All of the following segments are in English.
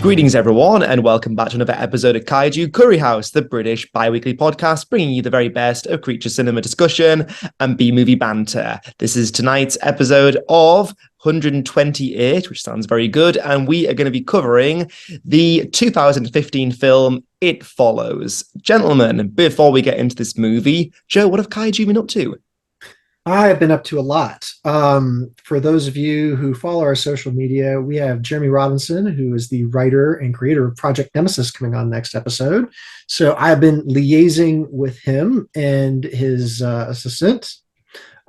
Greetings, everyone, and welcome back to another episode of Kaiju Curry House, the British bi-weekly podcast bringing you the very best of creature cinema discussion and B-movie banter. This is tonight's episode of 128, which sounds very good, and we are going to be covering the 2015 film It Follows. Gentlemen, before we get into this movie, Joe, what have Kaiju been up to? I have been up to a lot. For those of you who follow our social media, we have Jeremy Robinson, who is the writer and creator of Project Nemesis, coming on next episode. So I've been liaising with him and his assistant.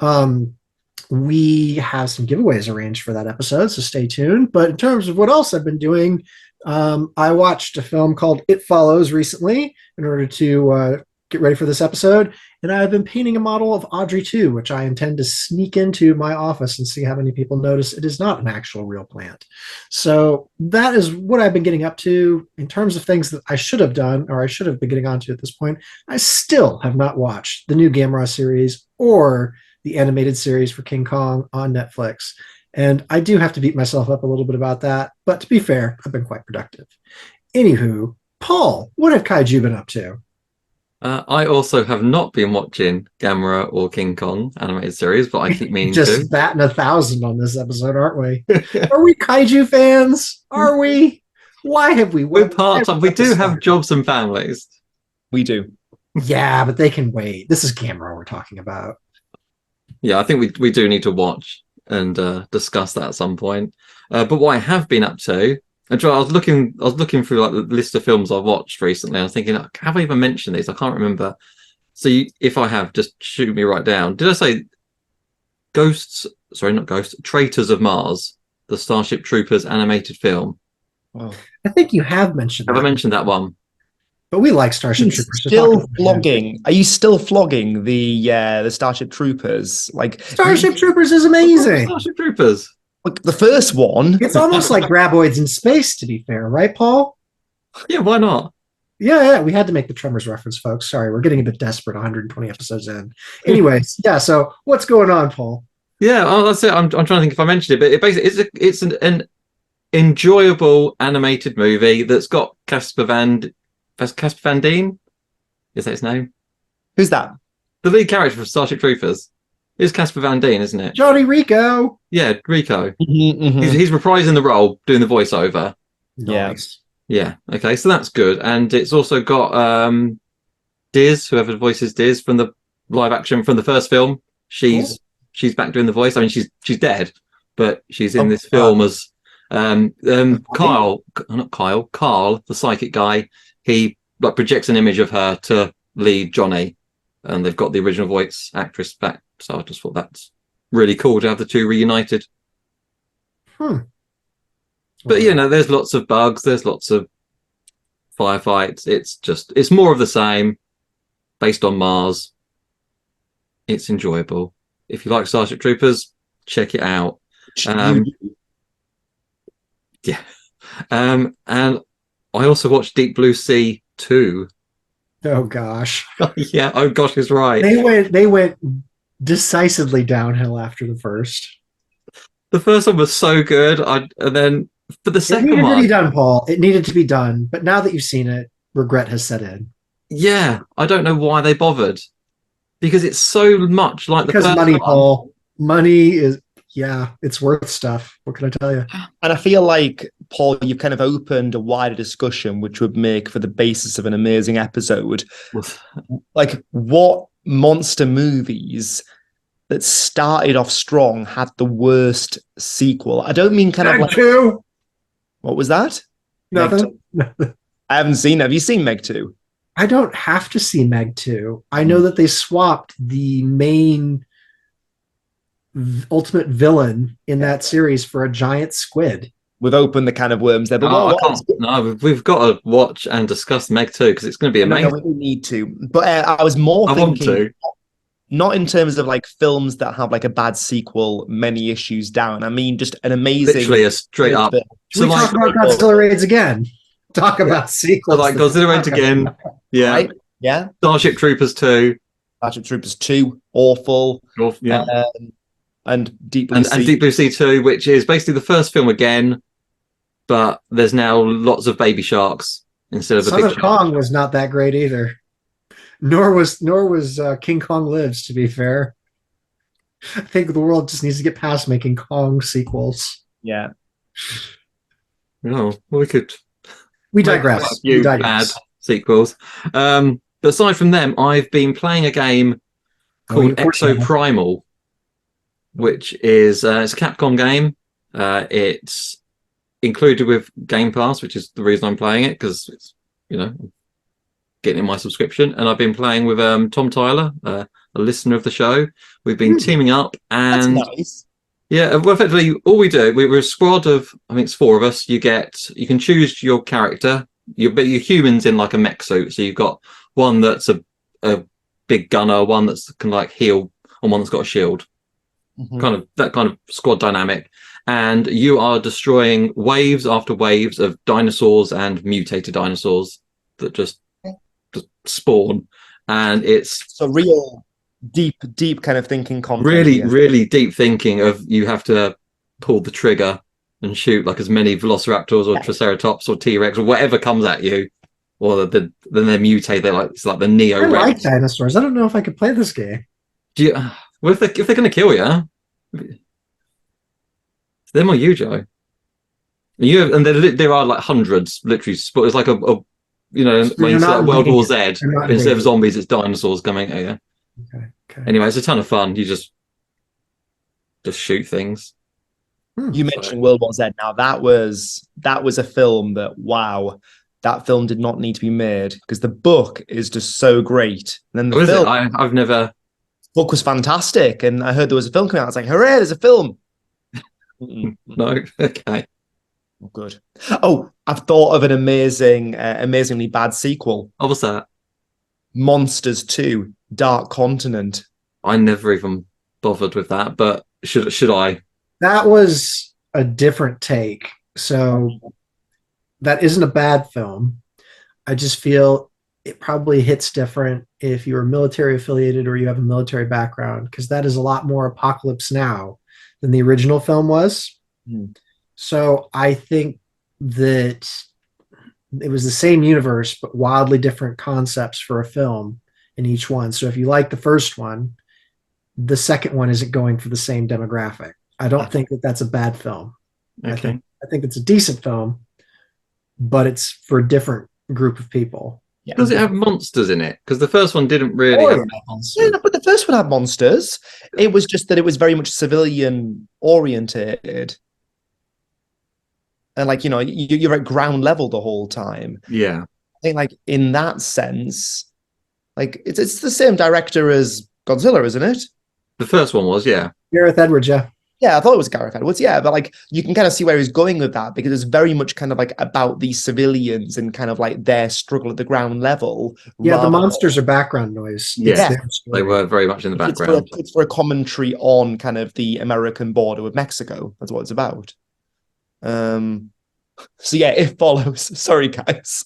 We have some giveaways arranged for that episode, so stay tuned. But in terms of what else I've been doing, I watched a film called It Follows recently in order to get ready for this episode. And I've been painting a model of Audrey 2, which I intend to sneak into my office and see how many people notice it is not an actual real plant. So that is what I've been getting up to. In terms of things that I should have done, or I should have been getting onto at this point, I still have not watched the new Gamera series or the animated series for King Kong on Netflix. And I do have to beat myself up a little bit about that. But to be fair, I've been quite productive. Anywho, Paul, what have Kaiju been up to? I also have not been watching Gamera or King Kong animated series, but I keep meaning to. Just batting 1,000 on this episode, aren't we? Are we Kaiju fans? Are we? Why have we? We're part-time. We do have jobs and families. We do. Yeah, but they can wait. This is Gamera we're talking about. Yeah, I think we do need to watch and discuss that at some point. But what I have been up to, and I was looking through like the list of films I've watched recently. I was thinking, have I even mentioned these? I can't remember. So if I have, just shoot me right down. Did I say Ghosts? Sorry, not Ghosts. Traitors of Mars, the Starship Troopers animated film. Oh. I think you have mentioned. Have I mentioned that one? But we like Starship Troopers. Still flogging? Are you still flogging the Starship Troopers? Like Starship Troopers is amazing. Starship Troopers. Look, the first one. It's almost like Graboids in space, to be fair, right, Paul? Yeah, why not? Yeah, we had to make the Tremors reference, folks. Sorry, we're getting a bit desperate 120 episodes in. Anyways, yeah, so what's going on, Paul? Yeah, that's it. I'm trying to think if I mentioned it, but it's an enjoyable animated movie that's got Casper Van Dien. Is that his name? Who's that? The lead character from Starship Troopers. It's Casper Van Dien, isn't it? Johnny Rico. Yeah, Rico. Mm-hmm. He's reprising the role, doing the voiceover. Nice. Yeah. Okay, so that's good. And it's also got Diz, whoever voices Diz from the live action from the first film. She's back doing the voice. I mean, she's dead, but she's in this film as Carl, the psychic guy. He like projects an image of her to lead Johnny, and they've got the original voice actress back. So I just thought that's really cool to have the two reunited. But there's lots of bugs, there's lots of firefights. It's more of the same, based on Mars. It's enjoyable. If you like Starship Troopers, check it out. Yeah. And I also watched Deep Blue Sea 2. Oh gosh. Yeah, oh gosh, it's right. They went decisively downhill after the first. The first one was so good, and then for the second one, it needed to be done, Paul. It needed to be done, but now that you've seen it, regret has set in. Yeah, I don't know why they bothered, because it's so much like the first money, one. Paul. Money is it's worth stuff. What can I tell you? And I feel like, Paul, you've kind of opened a wider discussion, which would make for the basis of an amazing episode. Like, what monster movies that started off strong had the worst sequel? I don't mean kind of like... Two. What was that? Nothing. I haven't seen it. Have you seen Meg 2? I don't have to see Meg 2. I know that they swapped the main ultimate villain in that series for a giant squid. We've opened the can of worms there. But we've got to watch and discuss Meg 2 because it's going to be amazing. No, we need to. But I was more thinking, not in terms of like films that have like a bad sequel, many issues down. I mean, just an amazing... Literally a straight up... So we talk about Godzilla Raids again. Talk about sequels. So like Godzilla Raids again. Yeah. Right? Yeah. Starship Troopers 2. Starship Troopers 2, awful. Yeah. And Deep Blue Sea. And Deep Blue Sea 2, which is basically the first film again, but there's now lots of baby sharks instead of a Son big of shark. Kong was not that great either. Nor was King Kong Lives, to be fair. I think the world just needs to get past making Kong sequels. Yeah. No, we could We make quite a digress. few We bad digress. sequels. But aside from them, I've been playing a game called of course you have. Exoprimal, which is it's a Capcom game. It's included with Game Pass, which is the reason I'm playing it, because it's getting in my subscription. And I've been playing with Tom Tyler, a listener of the show. We've been teaming up, That's and nice. yeah, well, effectively, all we do, we're a squad of, I think it's 4 of us. You can choose your character. You're humans in like a mech suit. So you've got one that's a big gunner, one that's can like heal, and one that's got a shield. Kind of that kind of squad dynamic. And you are destroying waves after waves of dinosaurs and mutated dinosaurs that just spawn. And it's So real deep kind of thinking content. really, here. really deep thinking of you have to pull the trigger and shoot like as many velociraptors or triceratops or T-Rex or whatever comes at you, or then they mutate. It's like the Neo. I like dinosaurs. I don't know if I could play this game. Well, if they're going to kill you, them or you, Joe. And there are like hundreds, literally. But it's like a when you say World War Z, instead of zombies, it's dinosaurs coming at you. Okay. Anyway, it's a ton of fun. You just shoot things. You mentioned World War Z. Now that was a film that, wow, that film did not need to be made because the book is just so great. And then the film, I've never. Book was fantastic, and I heard there was a film coming out. I was like, hooray! There's a film. No, okay. Oh, good. Oh, I've thought of an amazingly bad sequel. What was that? Monsters 2: Dark Continent. I never even bothered with that, but should I? That was a different take. So that isn't a bad film. I just feel it probably hits different if you're military affiliated or you have a military background, because that is a lot more Apocalypse Now than the original film was. So I think that it was the same universe, but wildly different concepts for a film in each one. So if you like the first one, the second one isn't going for the same demographic. I don't think that that's a bad film. Okay. I think it's a decent film, but it's for a different group of people. Yeah. Does it have monsters in it? Because the first one didn't really have monsters. Yeah, but the first one had monsters. It was just that it was very much civilian orientated. And you're at ground level the whole time. Yeah. I think in that sense, it's the same director as Godzilla, isn't it? The first one was, yeah. Gareth Edwards, yeah. Yeah, I thought it was Gareth Edwards. Yeah, but you can kind of see where he's going with that, because it's very much kind of about these civilians and kind of their struggle at the ground level. Yeah, the monsters are background noise. Yeah, they were very much in the background. It's for a commentary on kind of the American border with Mexico. That's what it's about. So yeah, it follows. Sorry, guys.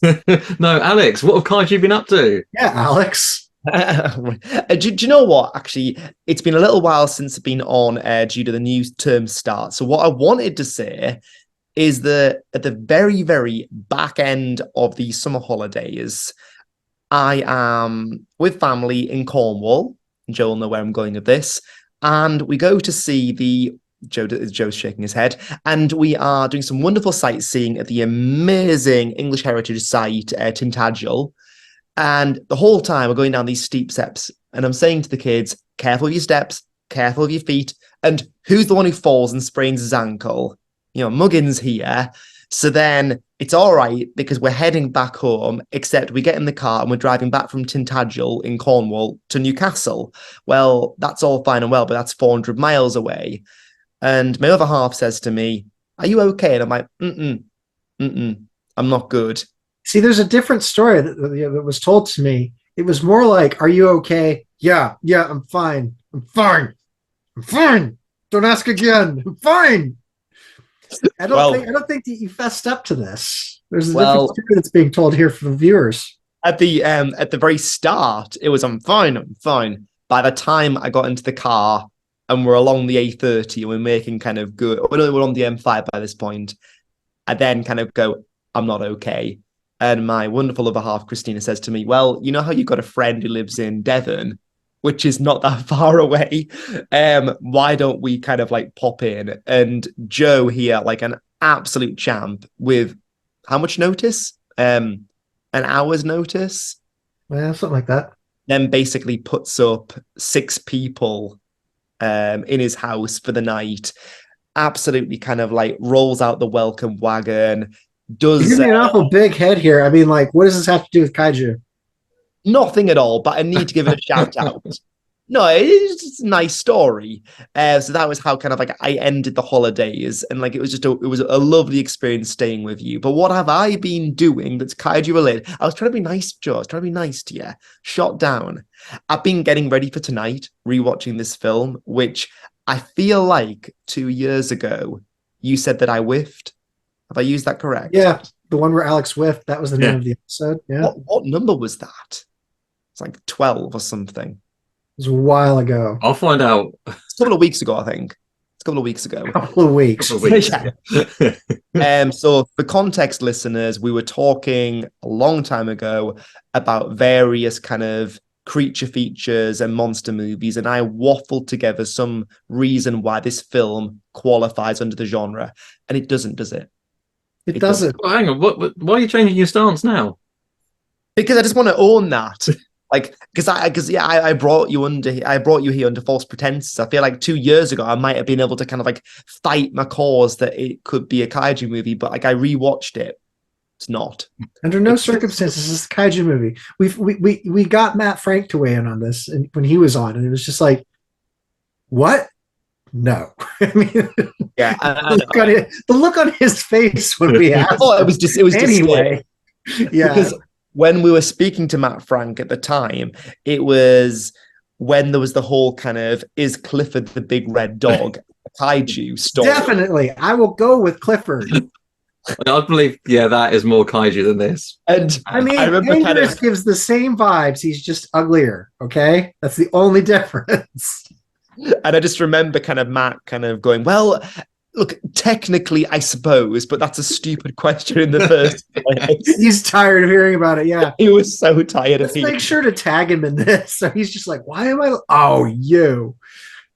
No, Alex, what have Kaiju been up to? Yeah, Alex. Do you know what? Actually, it's been a little while since it's been on due to the new term start. So what I wanted to say is that at the very, very back end of the summer holidays, I am with family in Cornwall. Joe will know where I'm going with this. And we go to see Joe's shaking his head. And we are doing some wonderful sightseeing at the amazing English heritage site, Tintagel. And the whole time we're going down these steep steps, and I'm saying to the kids, careful of your steps, careful of your feet. And who's the one who falls and sprains his ankle? Muggins here. So then it's all right because we're heading back home, except we get in the car and we're driving back from Tintagel in Cornwall to Newcastle. Well, that's all fine and well, but that's 400 miles away. And my other half says to me, are you okay? And I'm like, I'm not good. See, there's a different story that was told to me. It was more like, are you okay? Yeah, I'm fine. I'm fine. Don't ask again. I'm fine. I don't think that you fessed up to this. There's a different story that's being told here for the viewers. At the very start, it was I'm fine. By the time I got into the car and we're along the A30 and we're making kind of good, we're on the M5 by this point, I then kind of go, I'm not okay. And my wonderful other half, Christina, says to me, well, you know how you've got a friend who lives in Devon, which is not that far away. Why don't we kind of like pop in? And Joe here, like an absolute champ with how much notice? An hour's notice. Yeah, something like that. Then basically puts up 6 people in his house for the night. Absolutely kind of like rolls out the welcome wagon. You give me an awful big head here. I mean, like, what does this have to do with kaiju? Nothing at all, but I need to give it a shout out. No, it's a nice story. So that was how kind of like I ended the holidays, and like it was a lovely experience staying with you. But what have I been doing that's kaiju related? I was trying to be nice, Joe. I was trying to be nice to you. Shot down. I've been getting ready for tonight, rewatching this film, which I feel like 2 years ago you said that I whiffed. Have I used that correct? Yeah, the one where Alex whiffed. That was the name of the episode. Yeah. What number was that? It's like 12 or something. It was a while ago. I'll find out. It's a couple of weeks ago, I think. It's a couple of weeks ago. Couple of weeks. So for context listeners, we were talking a long time ago about various kind of creature features and monster movies, and I waffled together some reason why this film qualifies under the genre, and it doesn't, does it? It doesn't. Well, hang on. Why are you changing your stance now? Because I just want to own that. Like, because I brought you here under false pretenses. I feel like 2 years ago I might have been able to kind of like fight my cause that it could be a kaiju movie, but like I rewatched it. It's not. Under no circumstances is a kaiju movie. We got Matt Frank to weigh in on this and when he was on, and it was just like, what? No. I mean, yeah. The look on his face when we asked. Oh, it was anyway. Yeah. Because when we were speaking to Matt Frank at the time, it was when there was the whole kind of, is Clifford the big red dog a kaiju story? Definitely. I will go with Clifford. I believe, that is more kaiju than this. And I mean, Dangerous gives the same vibes. He's just uglier. Okay, that's the only difference. And I just remember kind of Matt kind of going, well, look, technically, I suppose, but that's a stupid question in the first place. He's tired of hearing about it. Yeah, he was so tired Let's make sure to tag him in this. So he's just like, why am I? Oh, you.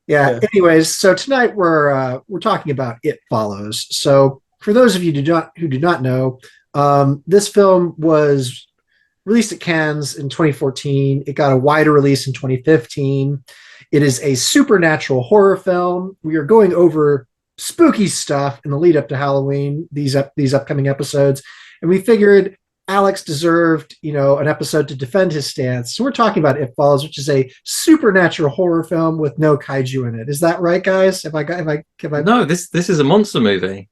Yeah. Anyways, so tonight we're talking about It Follows. So for those of you who do not know, this film was released at Cannes in 2014. It got a wider release in 2015. It is a supernatural horror film. We are going over spooky stuff in the lead up to Halloween, these upcoming episodes. And we figured Alex deserved, an episode to defend his stance. So we're talking about It Follows, which is a supernatural horror film with no kaiju in it. Is that right, guys? Have I? No, this is a monster movie.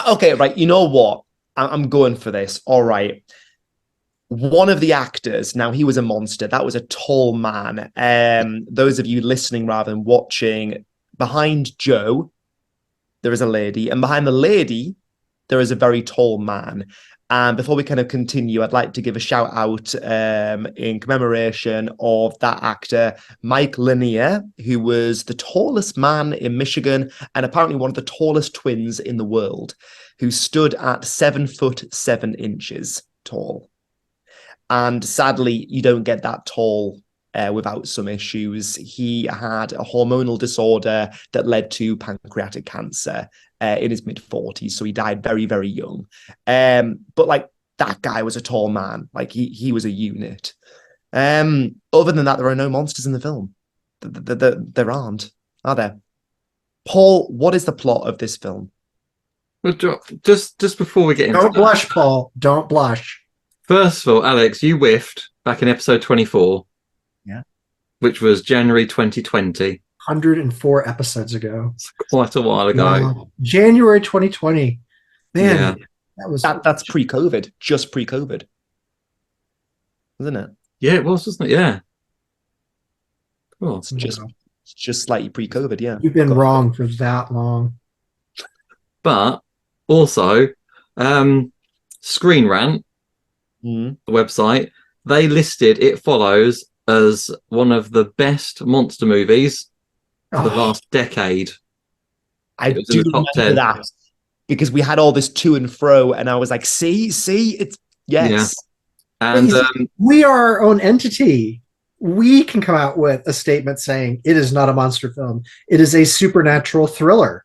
Okay, right. You know what? I'm going for this. All right. One of the actors, now he was a monster. That was a tall man. Those of you listening rather than watching, behind Joe, there is a lady. And behind the lady, there is a very tall man. And before we kind of continue, I'd like to give a shout out in commemoration of that actor, Mike Lanier, who was the tallest man in Michigan and apparently one of the tallest twins in the world, who stood at 7'7" tall. And sadly, you don't get that tall without some issues. He had a hormonal disorder that led to pancreatic cancer in his mid-40s, so he died very, very young. But like that guy was a tall man. Like he was a unit. Other than that, there are no monsters in the film. There aren't, are there? Paul, what is the plot of this film? Well, just before we get into Don't blush, Paul. Don't blush. First of all, Alex, you whiffed back in episode 24. Yeah. Which was January 2020. 104 episodes ago. It's quite a while ago. Wow. January 2020. Man, that's pre-COVID, just pre-COVID. Isn't it? Yeah, it was, wasn't it? Yeah. Cool. It's just slightly pre-COVID, yeah. You've been wrong for that long. But also, Screen Rant, the website, they listed It Follows as one of the best monster movies of the last decade. I do remember that. because we had all this to and fro, and I was like, see, it's yes. Yeah. And we are our own entity. We can come out with a statement saying it is not a monster film. It is a supernatural thriller.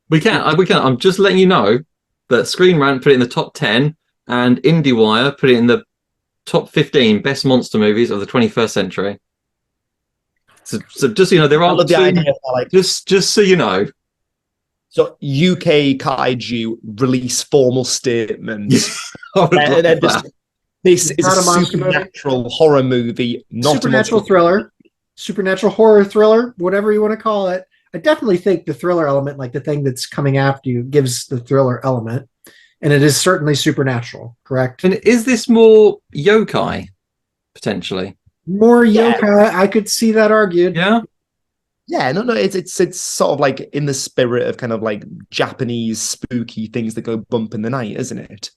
we can. I'm just letting you know that Screen Rant put it in the top 10, and IndieWire put it in the top 15 best monster movies of the 21st century. So just so you know, there I are love the idea of, like, just so you know. so UK Kaiju release formal statements. I would And love then that. this is Not a a monster supernatural horror movie, not supernatural a thriller, supernatural horror thriller, whatever you want to call it. I definitely think the thriller element, like the thing that's coming after you, gives the thriller element, and it is certainly supernatural. Correct. And is this more yokai potentially? More Yeah. yokai, I could see that argued. Yeah. Yeah, no, it's sort of like in the spirit of kind of like Japanese spooky things that go bump in the night, isn't it?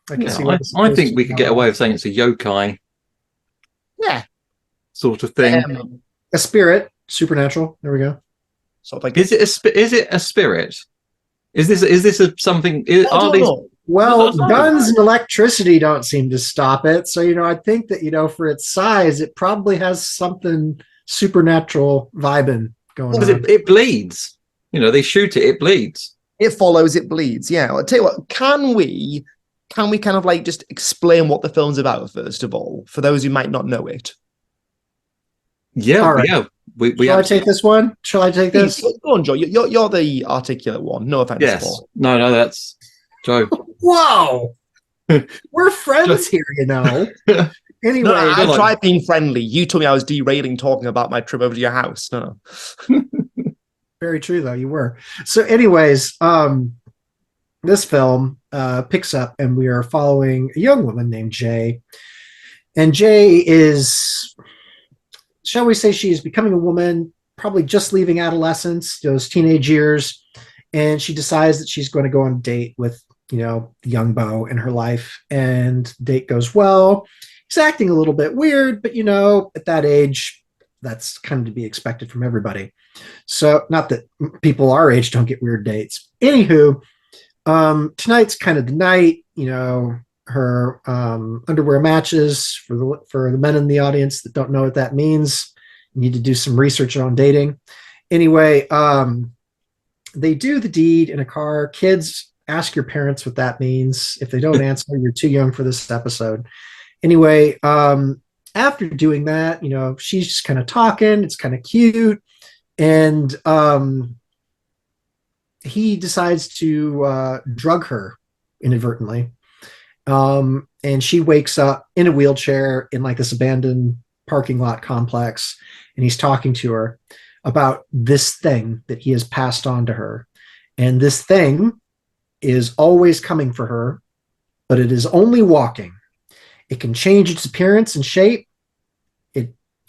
I can Yeah, see. I think we could get away with saying it's a yokai Yeah, sort of thing. A spirit, supernatural. There we go. Sort of like Is it a spirit? Is this a something? I Are don't these? know. Well, I don't know. guns and electricity don't seem to stop it. So, I think that, for its size, it probably has something supernatural vibing going Because on. it bleeds. They shoot it bleeds. It follows, it bleeds. Yeah, I'll tell you what. Can we kind of like just explain what the film's about first of all, for those who might not know it? Yeah, All right. yeah. We Shall I take this one? Shall I take this? Go on, Joe. You're the articulate one. No offense. Yes. Paul. No, that's Joe. Whoa! We're friends here, Anyway, No, I like- tried being friendly. You told me I was derailing talking about my trip over to your house. No. very true, though. You were. So, anyways, this film picks up, and we are following a young woman named Jay. And Jay is, shall we say, she is becoming a woman, probably just leaving adolescence, those teenage years. And she decides that she's going to go on a date with, the young beau in her life. And the date goes well. He's acting a little bit weird, but, at that age, that's kind of to be expected from everybody. So, not that people our age don't get weird dates. Anywho, tonight's kind of the night, her underwear matches for the men in the audience that don't know what that means. You need to do some research on dating. Anyway, they do the deed in a car. Kids, ask your parents what that means. If they don't answer, you're too young for this episode. Anyway, after doing that, she's just kind of talking. It's kind of cute. And he decides to drug her inadvertently. And she wakes up in a wheelchair in like this abandoned parking lot complex. And he's talking to her about this thing that he has passed on to her. And this thing is always coming for her, but it is only walking. It can change its appearance and shape.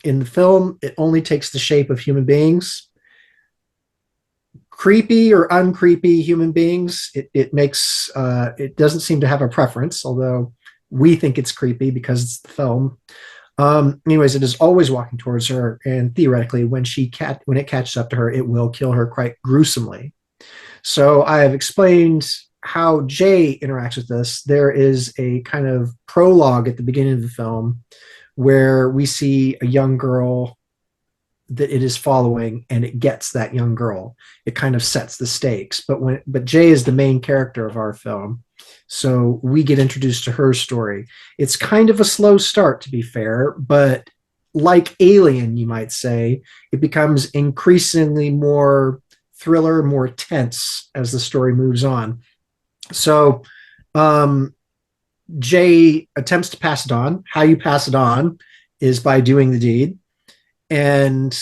In the film, it only takes the shape of human beings. Creepy or uncreepy human beings, it makes it doesn't seem to have a preference, although we think it's creepy because it's the film. Anyways, it is always walking towards her, and theoretically, when it catches up to her, it will kill her quite gruesomely. So I have explained how Jay interacts with this. There is a kind of prologue at the beginning of the film where we see a young girl that it is following, and it gets that young girl. It kind of sets the stakes. But Jay is the main character of our film, so we get introduced to her story. It's kind of a slow start, to be fair, but like Alien, you might say, it becomes increasingly more thriller, more tense as the story moves on. So Jay attempts to pass it on. How you pass it on is by doing the deed. And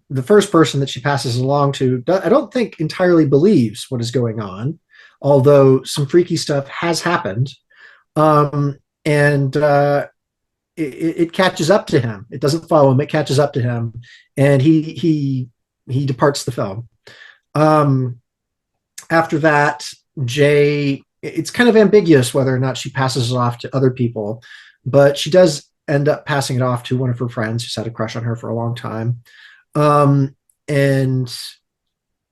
the first person that she passes along to, I don't think entirely believes what is going on, although some freaky stuff has happened. It catches up to him. It doesn't follow him. It catches up to him, and he departs the film. After that, Jay, it's kind of ambiguous whether or not she passes it off to other people, but she does end up passing it off to one of her friends who's had a crush on her for a long time. And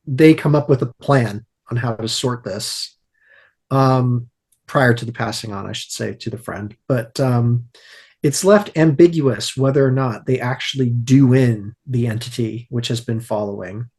they come up with a plan on how to sort this. Prior to the passing on, I should say, to the friend. But it's left ambiguous whether or not they actually do in the entity which has been following,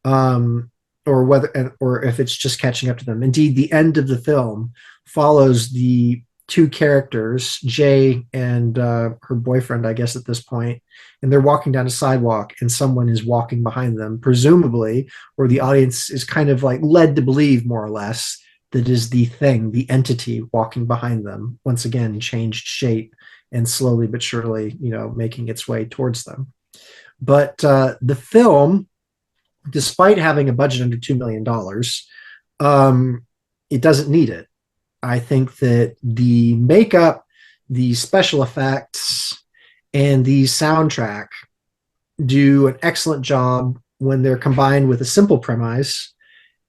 or if it's just catching up to them. Indeed, the end of the film follows the two characters, Jay and her boyfriend, I guess at this point, and they're walking down a sidewalk, and someone is walking behind them, presumably, or the audience is kind of like led to believe, more or less, that is the thing, the entity walking behind them, once again changed shape and slowly but surely, making its way towards them. But the film, despite having a budget under $2 million, it doesn't need it. I think that the makeup, the special effects, and the soundtrack do an excellent job when they're combined with a simple premise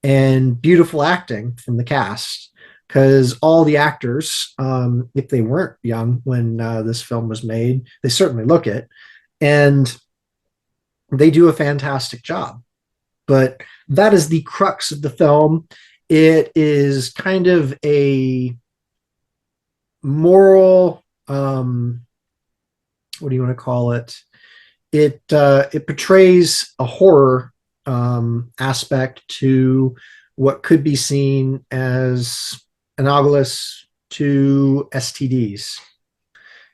and beautiful acting from the cast. Because all the actors, if they weren't young when this film was made, they certainly look it, and they do a fantastic job. But that is the crux of the film. It is kind of a moral, what do you want to call it? It portrays a horror aspect to what could be seen as analogous to STDs,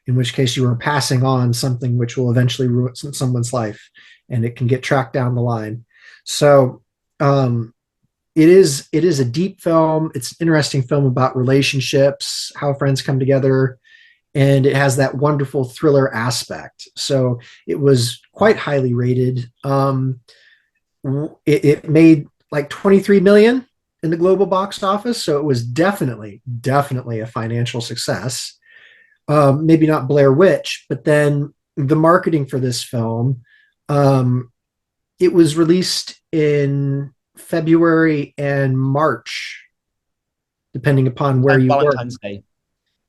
in which case you are passing on something which will eventually ruin someone's life, and it can get tracked down the line. So it is a deep film. It's an interesting film about relationships, how friends come together, and it has that wonderful thriller aspect. So it was quite highly rated. It made like 23 million in the global box office, so it was definitely a financial success. Maybe not Blair Witch, but then the marketing for this film, it was released in February and March, depending upon where you Valentine's were. Day.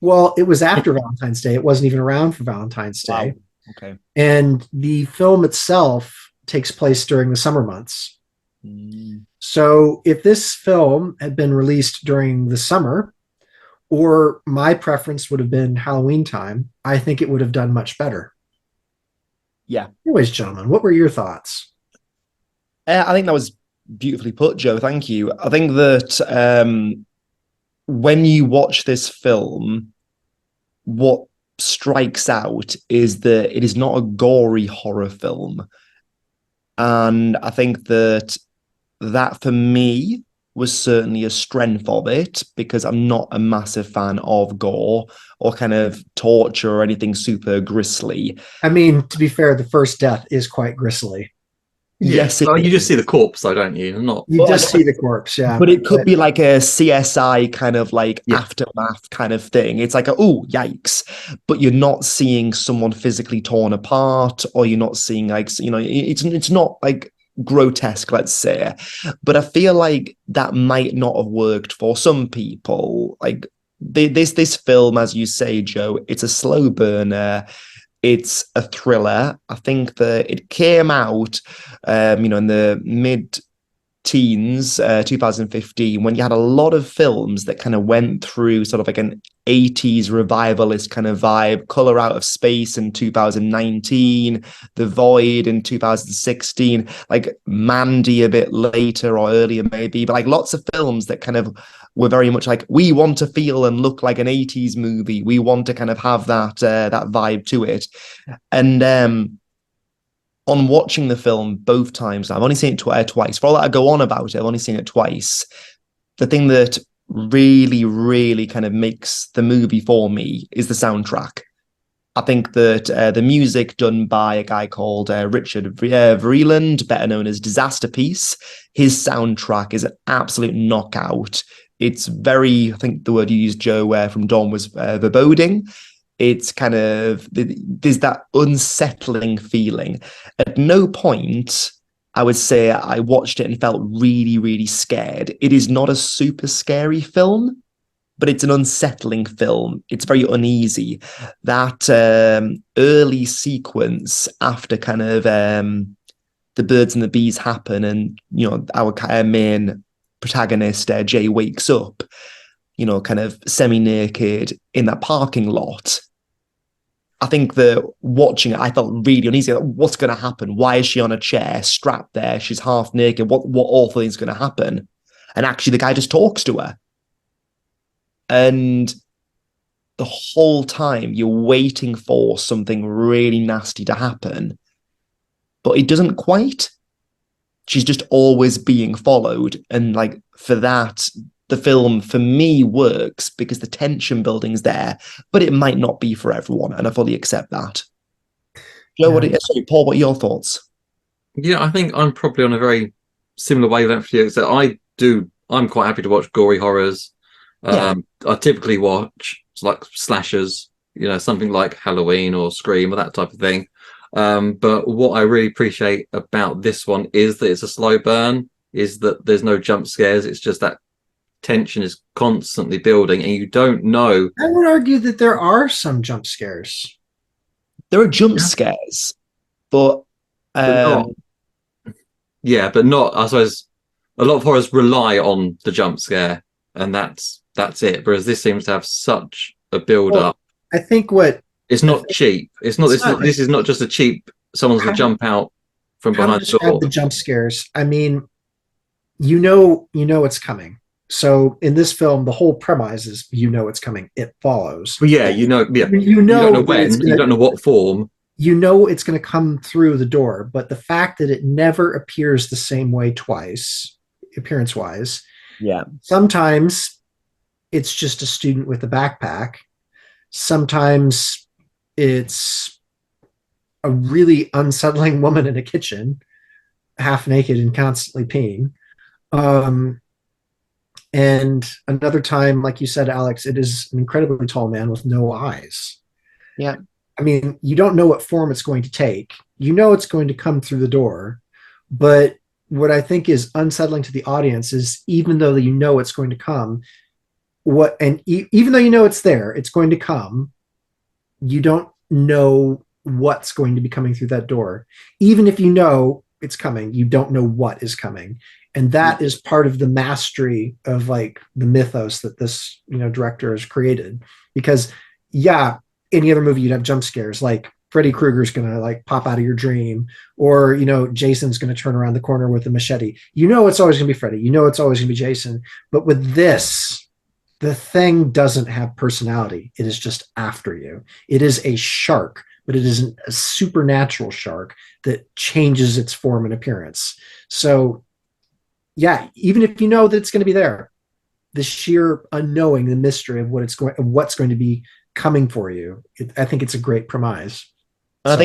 Well, it was after Valentine's Day. It wasn't even around for Valentine's Day. Wow. Okay. And the film itself takes place during the summer months. So if this film had been released during the summer, or my preference would have been Halloween time, I think it would have done much better. Yeah. Anyways, gentlemen, what were your thoughts? I think that was beautifully put, Joe. Thank you. I think that when you watch this film, what strikes out is that it is not a gory horror film. And I think that for me was certainly a strength of it, because I'm not a massive fan of gore or kind of torture or anything super grisly. I mean, to be fair, the first death is quite grisly. Yes, you just see the corpse, though, don't you? You just see the corpse, yeah. But it could be like a CSI kind of like aftermath kind of thing. It's like, oh, yikes. But you're not seeing someone physically torn apart, or you're not seeing like, it's not like grotesque, let's say. But I feel like that might not have worked for some people. Like this film, as you say, Joe, it's a slow burner. It's a thriller. I think that it came out, in the mid-teens, 2015, when you had a lot of films that kind of went through sort of like an 80s revivalist kind of vibe. Color Out of Space in 2019, The Void in 2016, like Mandy a bit later or earlier maybe, but like lots of films that kind of were very much like, we want to feel and look like an 80s movie. We want to kind of have that vibe to it. And on watching the film both times, I've only seen it twice. For all that I go on about it, I've only seen it twice. The thing that really, really kind of makes the movie for me is the soundtrack. I think that the music done by a guy called Richard Vreeland, better known as Disaster Piece, his soundtrack is an absolute knockout. It's very, I think the word you used, Joe, from Dawn was foreboding. It's kind of, there's that unsettling feeling. At no point, I would say, I watched it and felt really, really scared. It is not a super scary film, but it's an unsettling film. It's very uneasy. That early sequence after kind of the birds and the bees happen, and our main protagonist Jay wakes up, kind of semi-naked in that parking lot. I think that watching it, I felt really uneasy. Like, what's going to happen? Why is she on a chair, strapped there? She's half naked. What awful thing's going to happen? And actually, the guy just talks to her. And the whole time, you're waiting for something really nasty to happen. But it doesn't quite. She's just always being followed. And like for that, the film for me works because the tension building's there, but it might not be for everyone, and I fully accept that. Joe, sorry, Paul, what are your thoughts? Yeah, I think I'm probably on a very similar wavelength to you. So I'm quite happy to watch gory horrors. I typically watch like slashers, something like Halloween or Scream or that type of thing. But what I really appreciate about this one is that it's a slow burn, is that there's no jump scares. It's just that tension is constantly building and you don't know. I would argue that there are some jump scares. There are jump scares, but not, I suppose a lot of horrors rely on the jump scare, and that's it. Whereas this seems to have such a build up. I think it's not cheap. It's not this is not just a cheap someone's gonna jump out from behind the door. The jump scares. I mean, you know it's coming. So in this film, the whole premise is it's coming. It follows. Well, you don't know when, you don't know what form. It's going to come through the door, but the fact that it never appears the same way twice, appearance-wise. Yeah. Sometimes it's just a student with a backpack. Sometimes it's a really unsettling woman in a kitchen, half naked and constantly peeing. And another time, like you said, Alex, it is an incredibly tall man with no eyes. Yeah. I mean, you don't know what form it's going to take. It's going to come through the door. But what I think is unsettling to the audience is even though it's going to come, even though it's there, it's going to come, you don't know what's going to be coming through that door. Even if it's coming, you don't know what is coming. And that is part of the mastery of like the mythos that this, director has created. Because any other movie you'd have jump scares, like Freddy Krueger's gonna like pop out of your dream, or Jason's gonna turn around the corner with a machete. It's always gonna be Freddy. It's always gonna be Jason. But with this, the thing doesn't have personality. It is just after you. It is a shark, but it isn't a supernatural shark that changes its form and appearance. So even if that it's going to be there, the sheer unknowing, the mystery of what's going to be coming for you, I think it's a great premise. And I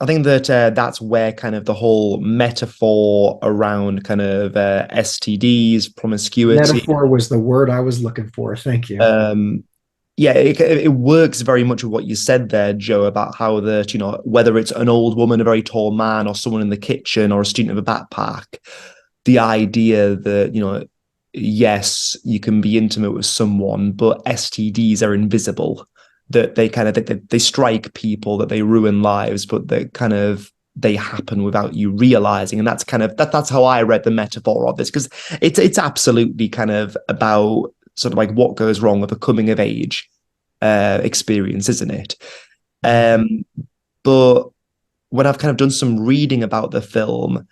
think that that's where kind of the whole metaphor around kind of STDs, promiscuity. Metaphor was the word I was looking for. Thank you. It works very much with what you said there, Joe, about how that, whether it's an old woman, a very tall man, or someone in the kitchen, or a student with a backpack, the idea that, yes, you can be intimate with someone, but STDs are invisible, that they strike people, that they ruin lives, but they happen without you realizing. And that's how I read the metaphor of this, because it's absolutely kind of about sort of like what goes wrong with a coming of age experience, isn't it? But when I've kind of done some reading about the film,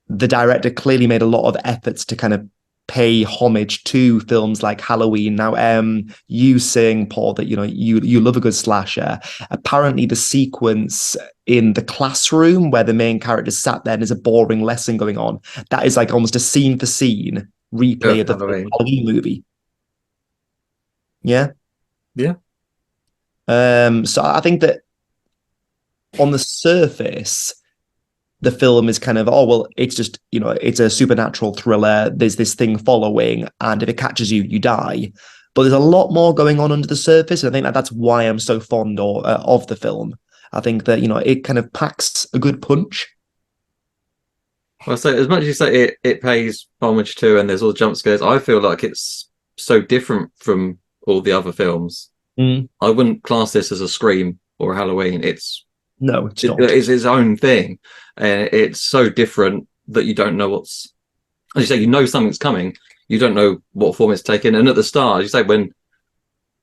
the director clearly made a lot of efforts to kind of pay homage to films like Halloween. Now, you saying, Paul, that you love a good slasher. Apparently, the sequence in the classroom where the main character sat there and there's a boring lesson going on, that is like almost a scene for scene replay of the Halloween movie. Yeah. So I think that on the surface, the film is kind of, it's just, it's a supernatural thriller. There's this thing following, and if it catches you, you die. But there's a lot more going on under the surface. And I think that's why I'm so fond of the film. I think that, it kind of packs a good punch. Well, so as much as you say it pays homage to, and there's all the jump scares, I feel like it's so different from all the other films. I wouldn't class this as a Scream or a Halloween. It's not. It's its own thing, and it's so different that you don't know what's as you say, you know something's coming. You don't know what form it's taken. And at the start, as you say, when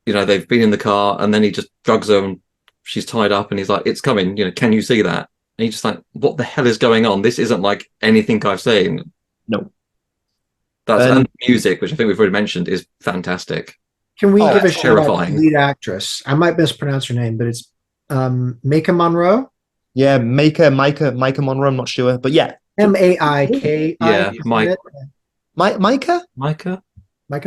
they've been in the car and then he just drugs her and she's tied up and he's like, it's coming, can you see that? And you're just like, what the hell is going on? This isn't like anything I've seen. No. And the music, which I think we've already mentioned, is fantastic. Can we give a shout out to terrifying. the lead actress? I might mispronounce her name, but it's Maika Monroe. Yeah, Micah Monroe, I'm not sure. But yeah. Maiki. Yeah, Micah? Micah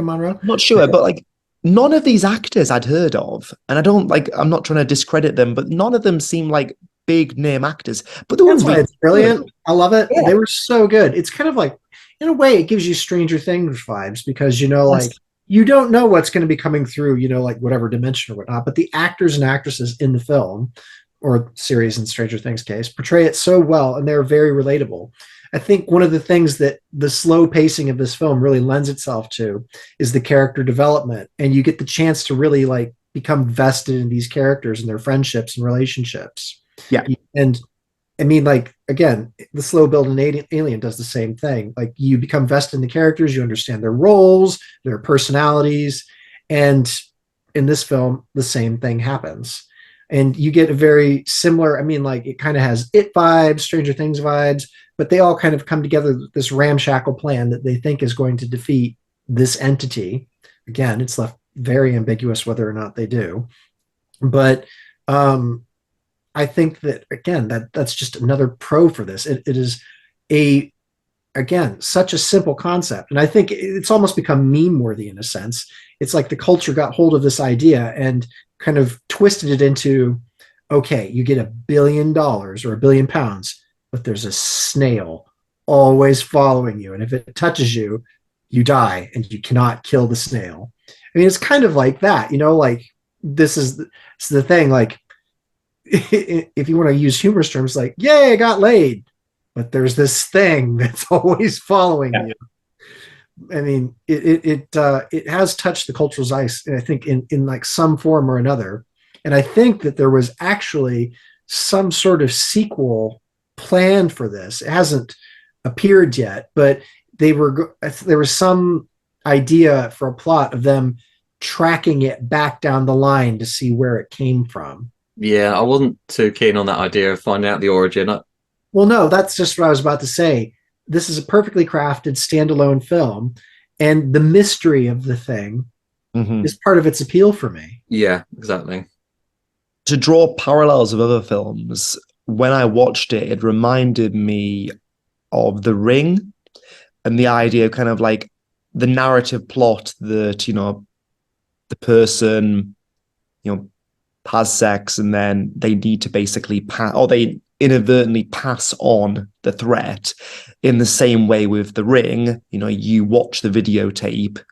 Monroe? I'm not sure, but like none of these actors I'd heard of, and I'm not trying to discredit them, but none of them seem like big name actors. But the ones it's brilliant. Good. I love it. Yeah. They were so good. It's kind of like, in a way, it gives you Stranger Things vibes because, like, you don't know what's going to be coming through, like whatever dimension or whatnot, but the actors and actresses in the film or series in Stranger Things case portray it so well, and they're very relatable. I think one of the things that the slow pacing of this film really lends itself to is the character development, and you get the chance to really like become vested in these characters and their friendships and relationships. Yeah. And I mean, like, again, the slow build in Alien does the same thing. Like, you become vested in the characters, you understand their roles, their personalities, and in this film, the same thing happens. And you get a very similar, I mean, like, it kind of has It vibes, Stranger Things vibes, but they all kind of come together with this ramshackle plan that they think is going to defeat this entity. Again, it's left very ambiguous whether or not they do. But I think that, again, that's just another pro for this. It is such a simple concept. And I think it's almost become meme worthy in a sense. It's like the culture got hold of this idea and kind of twisted it into, okay, you get $1 billion or £1 billion, but there's a snail always following you. And if it touches you, you die and you cannot kill the snail. I mean, it's kind of like that, like this is the thing. Like, if you want to use humorous terms, like, yay, I got laid, but there's this thing that's always following you. I mean, it has touched the cultural zeitgeist, I think, in like some form or another. And I think that there was actually some sort of sequel planned for this. It hasn't appeared yet, but there was some idea for a plot of them tracking it back down the line to see where it came from. Yeah, I wasn't too keen on that idea of finding out the origin. Well, no, that's just what I was about to say. This is a perfectly crafted standalone film, and the mystery of the thing is part of its appeal for me. Yeah, exactly. To draw parallels of other films, when I watched it, it reminded me of The Ring and the idea of kind of like the narrative plot that, the person, has sex and then they need to basically they inadvertently pass on the threat. In the same way with The Ring, you watch the videotape,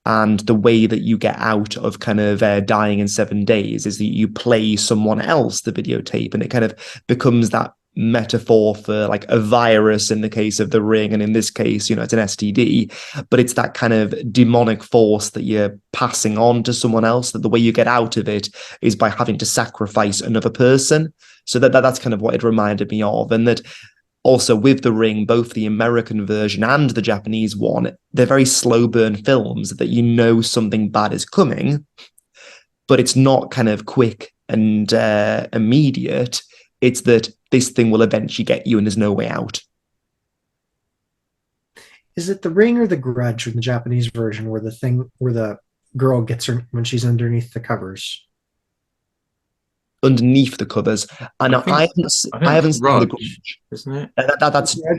and the way that you get out of kind of dying in 7 days is that you play someone else the videotape, and it kind of becomes that metaphor for like a virus in the case of The Ring, and in this case, it's an STD, but it's that kind of demonic force that you're passing on to someone else, that the way you get out of it is by having to sacrifice another person. So that's kind of what it reminded me of. And that also with The Ring, both the American version and the Japanese one, they're very slow burn films that something bad is coming, but it's not kind of quick and immediate. It's that this thing will eventually get you and there's no way out. Is it The Ring or The Grudge in the Japanese version where the girl gets her when she's underneath the covers? Underneath the covers. And I haven't seen The Grudge. Isn't it?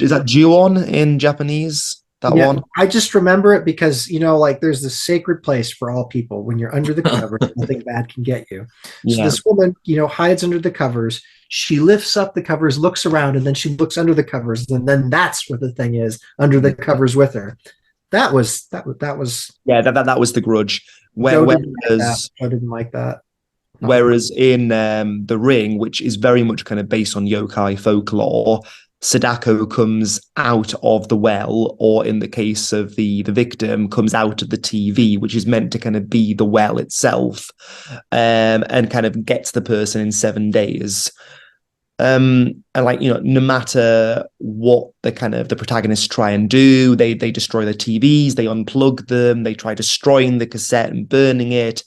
Is that Ju-on in Japanese? That one? I just remember it because, like there's this sacred place for all people. When you're under the covers, nothing bad can get you. So this woman, hides under the covers. She lifts up the covers, looks around, and then she looks under the covers. And then that's what the thing is, under the covers with her. That was. Yeah, that was The Grudge. I didn't like that. Whereas in The Ring, which is very much kind of based on yokai folklore, Sadako comes out of the well, or in the case of the victim, comes out of the TV, which is meant to kind of be the well itself, and kind of gets the person in 7 days. And like, no matter what the protagonists try and do, they destroy the TVs, they unplug them, they try destroying the cassette and burning it.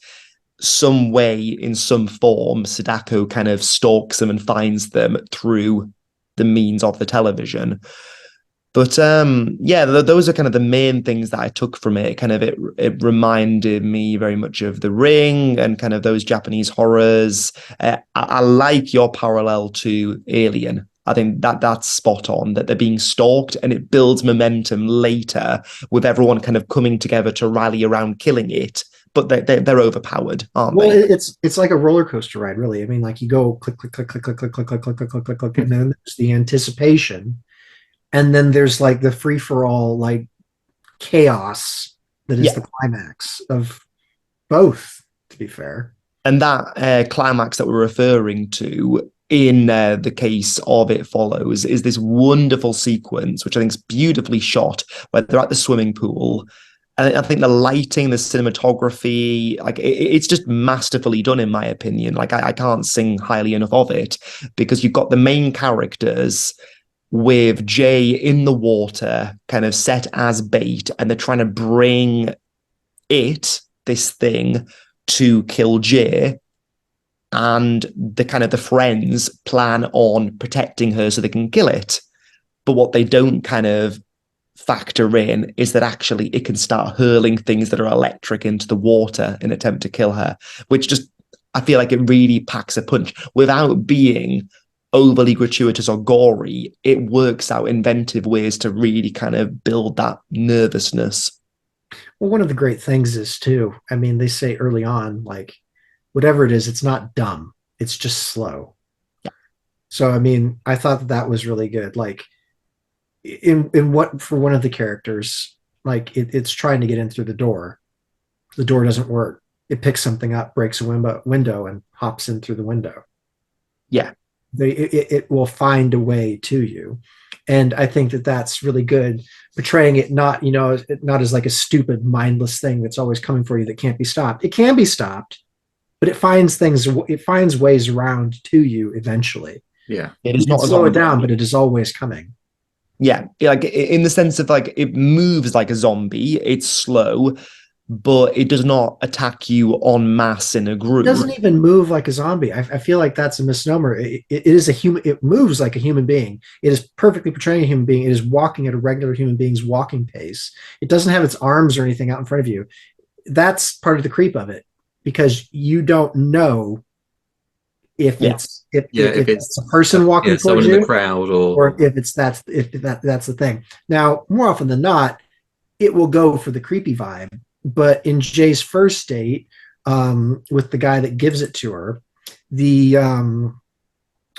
Some way, in some form, Sadako kind of stalks them and finds them through the means of the television. But those are kind of the main things that I took from it. It reminded me very much of The Ring and kind of those Japanese horrors. I like your parallel to Alien. I think that's spot on, that they're being stalked, and it builds momentum later with everyone kind of coming together to rally around killing it. But they're overpowered, aren't Well, they? it's like a roller coaster ride, really. I mean, like you go click, click, click, click, click, click, click, click, click, click, click, click, click, and then there's the anticipation, and then there's like the free for all, like chaos that is the climax of both. To be fair, and that climax that we're referring to in the case of It Follows is this wonderful sequence, which I think is beautifully shot, where they're at the swimming pool. And I think the lighting, the cinematography, like it's just masterfully done, in my opinion. Like I can't sing highly enough of it, because you've got the main characters with Jay in the water, kind of set as bait, and they're trying to bring this thing, to kill Jay. And the friends plan on protecting her so they can kill it. But what they don't kind of factor in is that actually it can start hurling things that are electric into the water in an attempt to kill her, which just, I feel like it really packs a punch without being overly gratuitous or gory. It works out inventive ways to really kind of build that nervousness. well, one of the great things is too, I mean, they say early on, like whatever it is, it's not dumb, it's just slow. Yeah. So I mean, I thought that was really good. Like in what, for one of the characters, like it's trying to get in through the door doesn't work, it picks something up, breaks a window and hops in through the window. Yeah. It will find a way to you. And I think that that's really good, portraying it not, not as like a stupid, mindless thing that's always coming for you that can't be stopped. It can be stopped, but it finds ways around to you eventually. Yeah. It is You can slow it down, but it is always coming. Yeah, like in the sense of like it moves like a zombie, it's slow, but it does not attack you en masse in a group. It doesn't even move like a zombie. I feel like that's a misnomer. It is a human. It moves like a human being. It is perfectly portraying a human being. It is walking at a regular human being's walking pace. It doesn't have its arms or anything out in front of you. That's part of the creep of it, because you don't know if it's a person walking towards you, in the crowd, or if that's the thing. Now, more often than not, it will go for the creepy vibe. But in Jay's first date, with the guy that gives it to her, the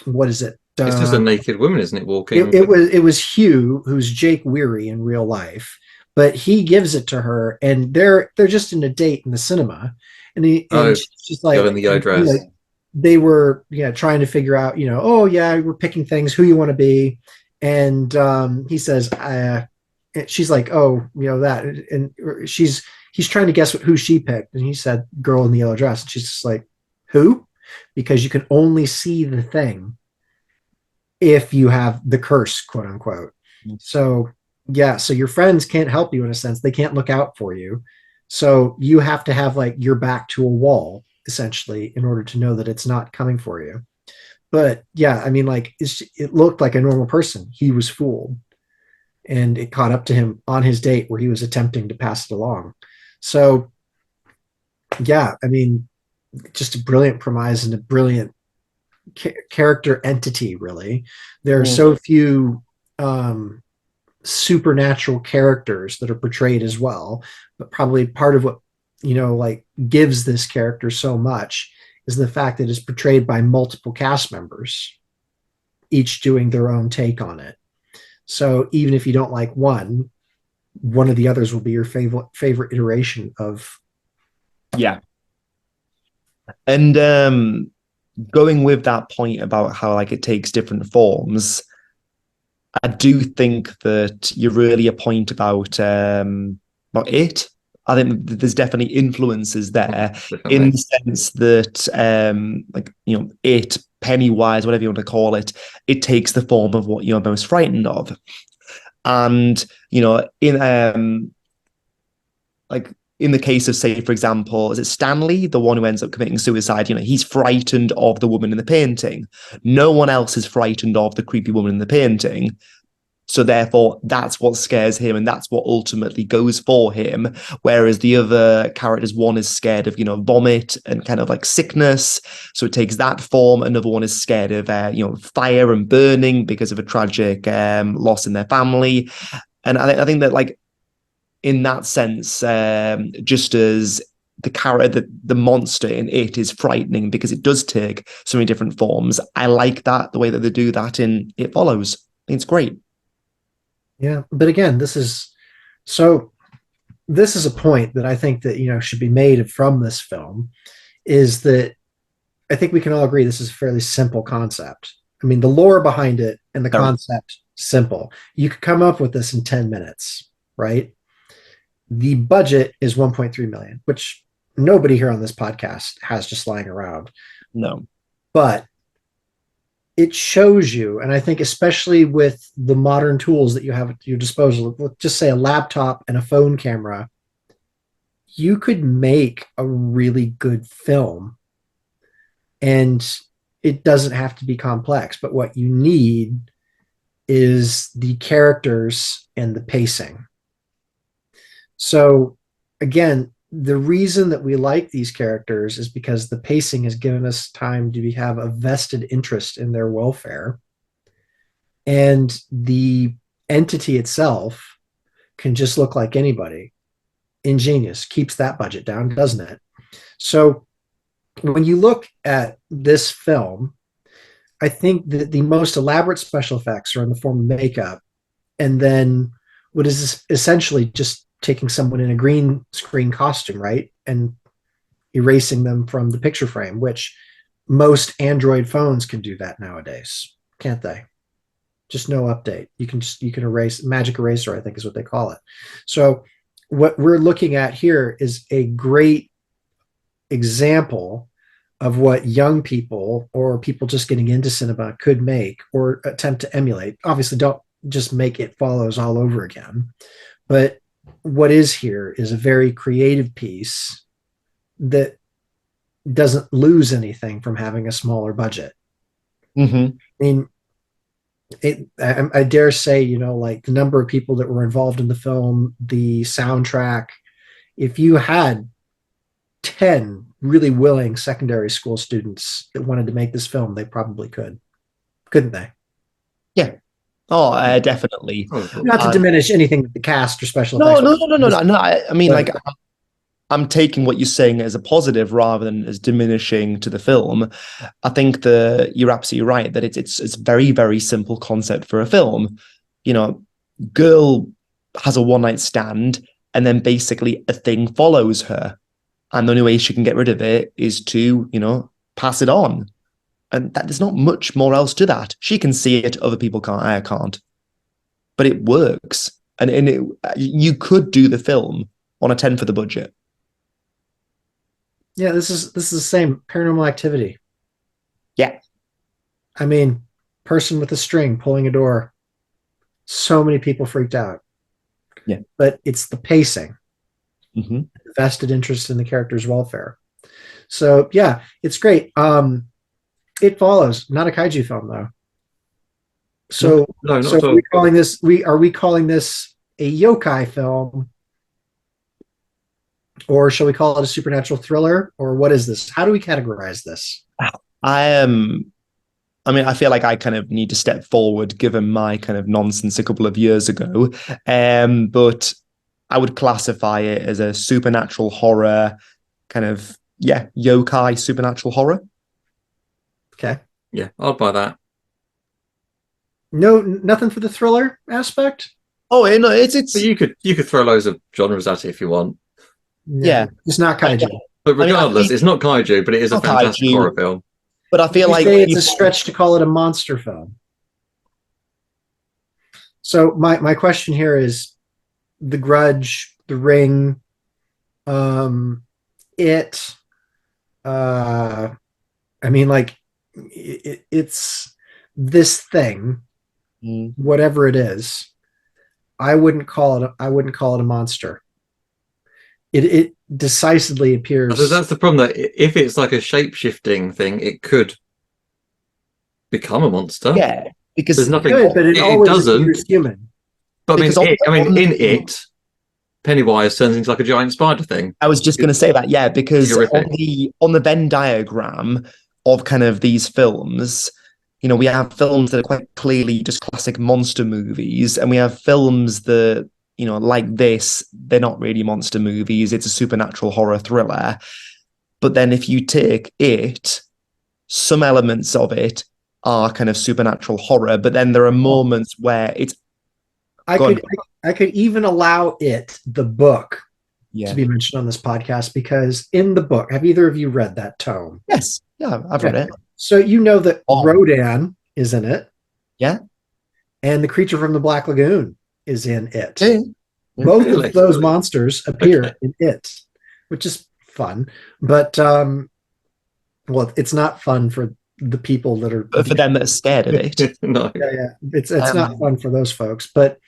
what is it? It's just a naked woman, isn't it? Walking. It was Hugh, who's Jake Weary in real life, but he gives it to her, and they're just in a date in the cinema, and she's just like, in the yellow dress. They were trying to figure out, oh yeah, we're picking things, who you want to be, and he says, she's like, oh, that, and he's trying to guess who she picked, and he said, girl in the yellow dress, and she's just like, who? Because you can only see the thing if you have the curse, quote unquote. So yeah, so your friends can't help you, in a sense. They can't look out for you, so you have to have like your back to a wall, essentially, in order to know that it's not coming for you. But yeah, I mean, like it looked like a normal person. He was fooled, and it caught up to him on his date where he was attempting to pass it along. So yeah, I mean, just a brilliant premise and a brilliant character entity, really. There are so few supernatural characters that are portrayed as well, but probably part of what like gives this character so much is the fact that it's portrayed by multiple cast members, each doing their own take on it. So even if you don't like one of the others will be your favorite iteration of. Yeah. And going with that point about how like it takes different forms, I do think that you're really a point about it. I think there's definitely influences there Definitely. in the sense that, it, Pennywise, whatever you want to call it, it takes the form of what you're most frightened of. And, in the case of, say, for example, is it Stanley, the one who ends up committing suicide? He's frightened of the woman in the painting. No one else is frightened of the creepy woman in the painting. So therefore, that's what scares him, and that's what ultimately goes for him. Whereas the other characters, one is scared of, vomit and kind of like sickness. So it takes that form. Another one is scared of, fire and burning because of a tragic loss in their family. And I think that, like, in that sense, just as the character, the monster in it is frightening because it does take so many different forms. I like that, the way that they do that in It Follows. I think it's great. Yeah, but again, this is a point that I think that should be made from this film, is that I think we can all agree this is a fairly simple concept. I mean, the lore behind it and the concept, simple. You could come up with this in 10 minutes, right? The budget is 1.3 million, which nobody here on this podcast has just lying around. No. But it shows you, and I think especially with the modern tools that you have at your disposal, let's just say a laptop and a phone camera, you could make a really good film. And it doesn't have to be complex, but what you need is the characters and the pacing. So again, the reason that we like these characters is because the pacing has given us time to have a vested interest in their welfare. And the entity itself can just look like anybody. Ingenious, keeps that budget down, doesn't it? So when you look at this film, I think that the most elaborate special effects are in the form of makeup, and then what is essentially just taking someone in a green screen costume, right, and erasing them from the picture frame, which most Android phones can do that nowadays, can't they? Just no update. You can erase, magic eraser, I think is what they call it. So what we're looking at here is a great example of what young people or people just getting into cinema could make or attempt to emulate. Obviously, don't just make It Follows all over again, but what is here is a very creative piece that doesn't lose anything from having a smaller budget. Mm-hmm. I mean, I dare say, like the number of people that were involved in the film, the soundtrack, if you had 10 really willing secondary school students that wanted to make this film, they probably could, couldn't they? Yeah. Oh, definitely. Not to diminish anything with the cast or special No, effects. no. I mean, like, I'm taking what you're saying as a positive rather than as diminishing to the film. I think that you're absolutely right that it's very, very simple concept for a film. Girl has a one night stand, and then basically a thing follows her, and the only way she can get rid of it is to pass it on. And there's not much more else to that. She can see it, other people can't. I can't. But it works. And you could do the film on a 10 for the budget. Yeah, this is the same Paranormal Activity. Yeah. I mean, person with a string pulling a door. So many people freaked out. Yeah. But it's the pacing. Mm-hmm. The vested interest in the character's welfare. So yeah, it's great. It Follows, not a kaiju film though. So, no, so are we calling this a yokai film, or shall we call it a supernatural thriller, or what is this? How do we categorize this? I mean, I feel like I kind of need to step forward given my kind of nonsense a couple of years ago. But I would classify it as a supernatural horror kind of, yokai supernatural horror. Okay. Yeah, I'll buy that. No, nothing for the thriller aspect. Oh, no, it's. But you could throw loads of genres at it if you want. Yeah. It's not kaiju. But regardless, it's not kaiju, but it is a fantastic horror film. But I feel like it's a stretch to call it a monster film. So my question here is: The Grudge, The Ring, It, uh, I mean, like, it's this thing, Mm. whatever it is. I wouldn't call it. I wouldn't call it a monster. It decisively appears. That's the problem. That if it's like a shape shifting thing, it could become a monster. Yeah, because There's It nothing. could, but it It always doesn't. appears human. But because I mean, on in the it, Pennywise turns into like a giant spider thing. I was just going to say that, yeah, It's because horrific. on the Venn diagram of kind of these films, we have films that are quite clearly just classic monster movies, and we have films that, like this, they're not really monster movies. It's a supernatural horror thriller. But then if you take it, some elements of it are kind of supernatural horror, but then there are moments where it's I gone. could I could even allow the book to Yeah. be mentioned on this podcast because in the book, have either of you read that tome? Yes. Yeah, I've read it. So you know that Oh. Rodan is in it. Yeah. And the creature from the Black Lagoon is in it. Yeah. Both Really? of those monsters appear Okay. in it, which is fun. But well, it's not fun for the people that are But for them that are scared of it. No. yeah. It's not Um, fun for those folks. But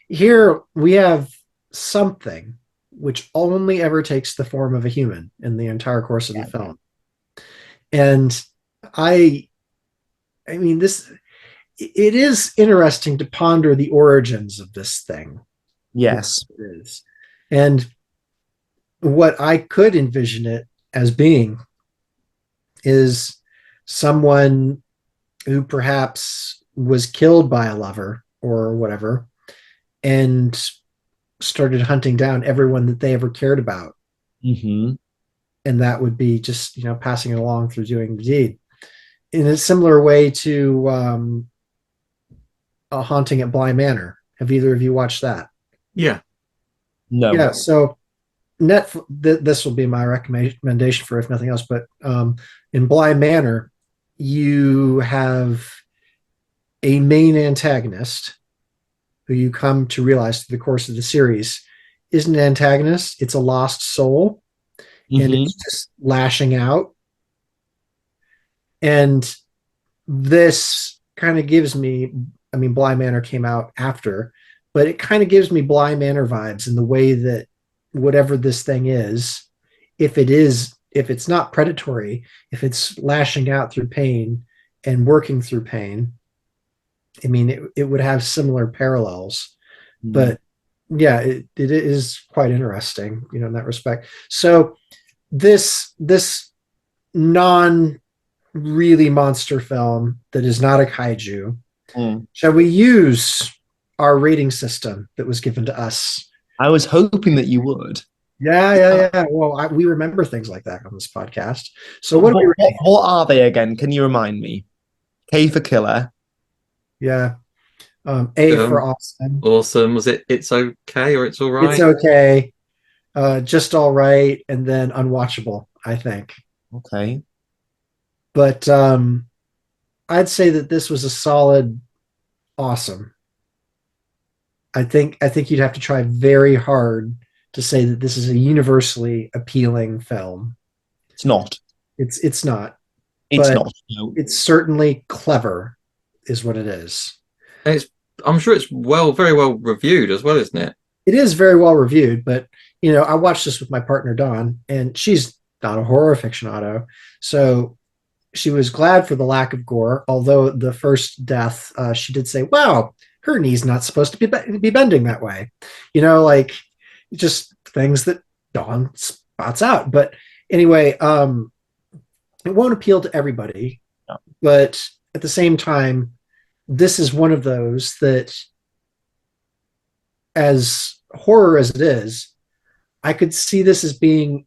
here we have something which only ever takes the form of a human in the entire course of the film. And I mean, it is interesting to ponder the origins of this thing. Yes. It is. And what I could envision it as being is someone who perhaps was killed by a lover or whatever and started hunting down everyone that they ever cared about. Mm-hmm. And that would be just, passing it along through doing the deed. In a similar way to A Haunting at Bly Manor. Have either of you watched that? Yeah. No. Yeah, so this will be my recommendation for if nothing else, but in Bly Manor, you have a main antagonist who you come to realize through the course of the series isn't an antagonist, it's a lost soul, and it's just lashing out. And this kind of gives me, I mean, Bly Manor came out after, but it kind of gives me Bly Manor vibes in the way that whatever this thing is, if it's not predatory, if it's lashing out through pain and working through pain, I mean, it would have similar parallels. But yeah, it is quite interesting, in that respect. So this non really monster film that is not a kaiju, shall we use our rating system that was given to us? I was hoping that you would. Yeah. Well, we remember things like that on this podcast. So what are they again? Can you remind me? K for killer. Yeah. A for awesome. Awesome. Was it It's Okay or It's All Right? It's okay. Just all right. And then unwatchable, I think. Okay. But I'd say that this was a solid awesome. I think you'd have to try very hard to say that this is a universally appealing film. It's not. It's not. It's not. No. It's certainly clever, is what it is. And I'm sure it's very well reviewed as well, isn't it? It is very well reviewed, but I watched this with my partner Dawn, and she's not a horror aficionado, so she was glad for the lack of gore. Although the first death, she did say, "Wow, her knee's not supposed to be bending that way," like just things that Dawn spots out. But anyway, it won't appeal to everybody, but at the same time, this is one of those that, as horror as it is, I could see this as being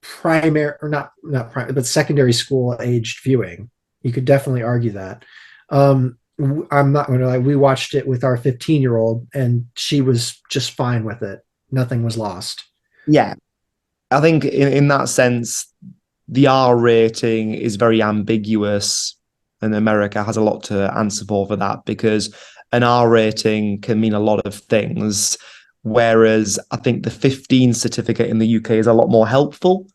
primary or not primary, but secondary school aged viewing. You could definitely argue that. I'm not going to lie. We watched it with our 15-year-old, and she was just fine with it. Nothing was lost. Yeah, I think in that sense, the R rating is very ambiguous, and America has a lot to answer for that, because an R rating can mean a lot of things. Whereas I think the 15 certificate in the UK is a lot more helpful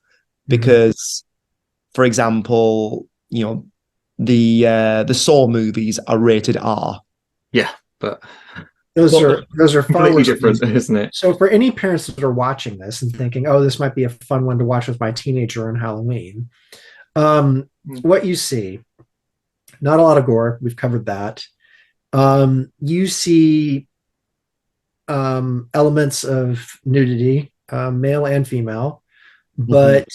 because, for example, the Saw movies are rated R. Yeah, but those are far completely worse different, things. isn't it? So for any parents that are watching this and thinking, "Oh, this might be a fun one to watch with my teenager on Halloween," what you see, not a lot of gore. We've covered that. You see elements of nudity, male and female, but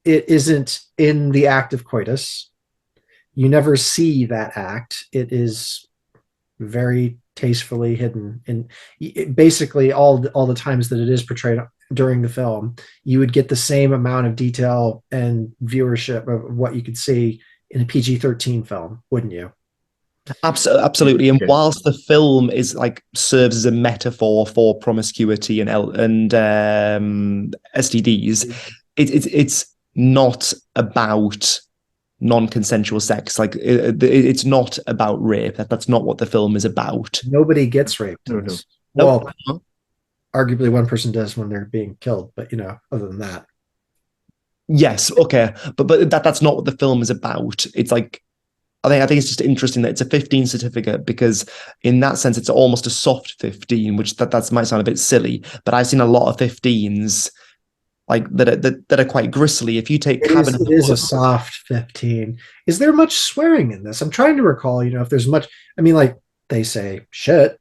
it isn't in the act of coitus. You never see that act. It is very tastefully hidden. And basically all the times that it is portrayed during the film, you would get the same amount of detail and viewership of what you could see in a PG-13 film, wouldn't you? Absolutely. And whilst the film is serves as a metaphor for promiscuity and STDs, it's not about non-consensual sex. It's not about rape. That's not what the film is about. Nobody gets raped. No. Well, arguably one person does when they're being killed, but other than that. Yes, okay. But that's not what the film is about. It's I think it's just interesting that it's a 15 certificate because in that sense it's almost a soft 15, which that might sound a bit silly, but I've seen a lot of 15s that are quite gristly. If you take it is a soft 15. Is there much swearing in this? I'm trying to recall, if there's much. I mean, they say shit.